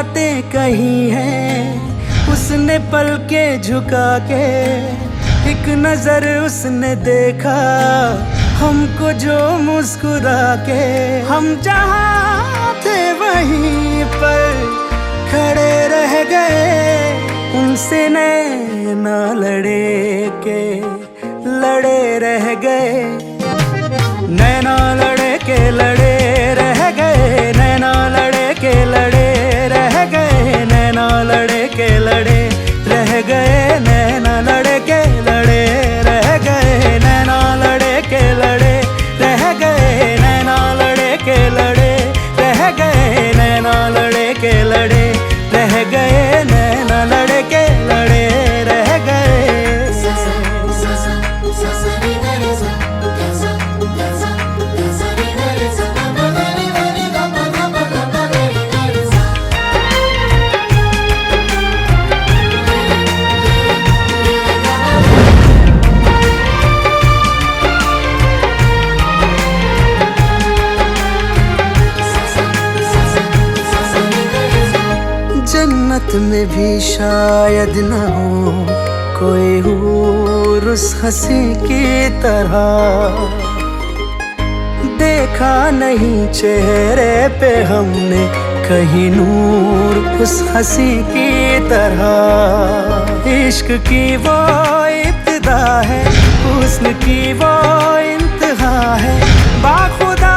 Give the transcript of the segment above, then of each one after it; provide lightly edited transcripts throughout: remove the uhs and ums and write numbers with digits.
बातें कही हैं उसने पल के झुका के। एक नजर उसने देखा हमको जो मुस्कुरा के। हम जहाँ थे वहीं पर खड़े रह गए, उनसे नैना लड़े के लड़े रह गए। नैना लड़े के लड़े रह गए, नैना लड़े के लड़े रह गए, नैना लड़े के लड़े रह गए, नैना लड़े के लड़े रह गए, नैना लड़े के लड़े रह गए, नैना लड़े के लड़े रह गए, नैना लड़े के लड़े रह गए, नैना लड़े के लड़े रह गए। जन्नत में भी शायद न हो कोई हूर उस हंसी की तरह। देखा नहीं चेहरे पे हमने कहीं नूर उस हंसी की तरह। इश्क की वो इब्तिदा है, हुस्न की वो इंतहा है। बाखुदा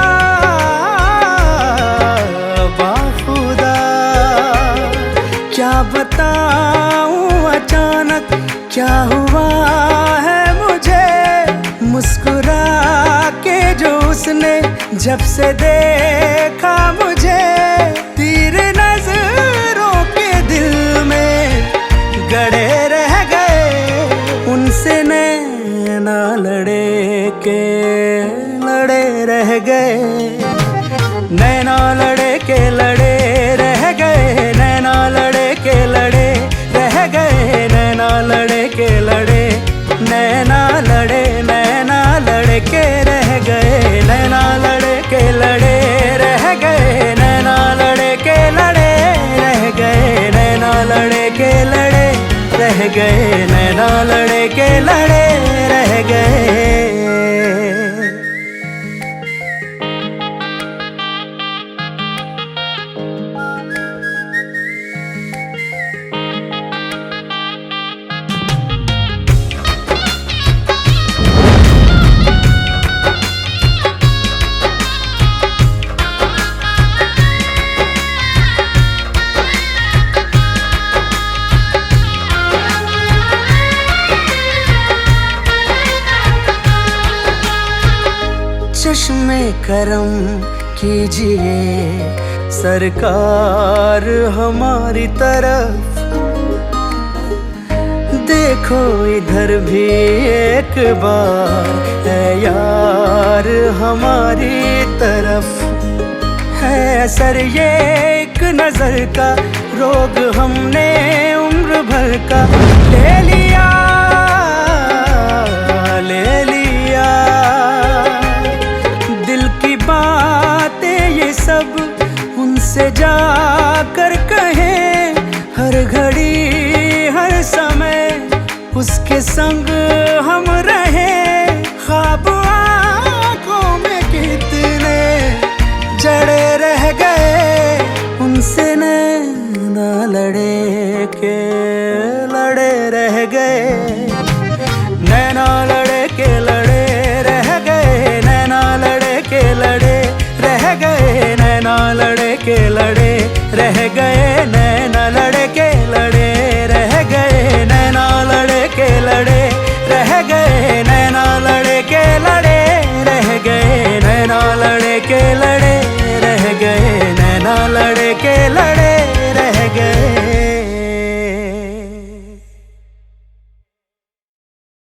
क्या बताऊं अचानक क्या हुआ है मुझे। मुस्कुरा के जो उसने जब से देखा मुझे, तीर नजरों के दिल में गड़े रह गए। उनसे नैना लड़े के लड़े रह गए, नैना लड़े के लड़े रह गए, नैना लड़े के लड़े रह गए, नैना लड़े के लड़े, नैना लड़े, नैना लड़े के रह गए, नैना लड़े के लड़े रह गए, नैना लड़े के लड़े रह गए, नैना लड़े के लड़े रह गए, नैना लड़े के लड़े रह गए। चश्मे करम कीजिए सरकार हमारी तरफ। देखो इधर भी एक बार है यार हमारी तरफ। है असर ये एक नजर का, रोग हमने उम्र भर का ले लिया, ले लिया। बातें ये सब उनसे जाकर कहें, हर घड़ी हर समय उसके संग हम रहे। ख्वाब आँखों में कितने जड़े रह गए, उनसे नैना लड़े के लड़े रह गए, नैना लड़े के लड़े रह गए, नैना लड़े के लड़े रह गए, नैना लड़े के लड़े रह गए, नैना लड़े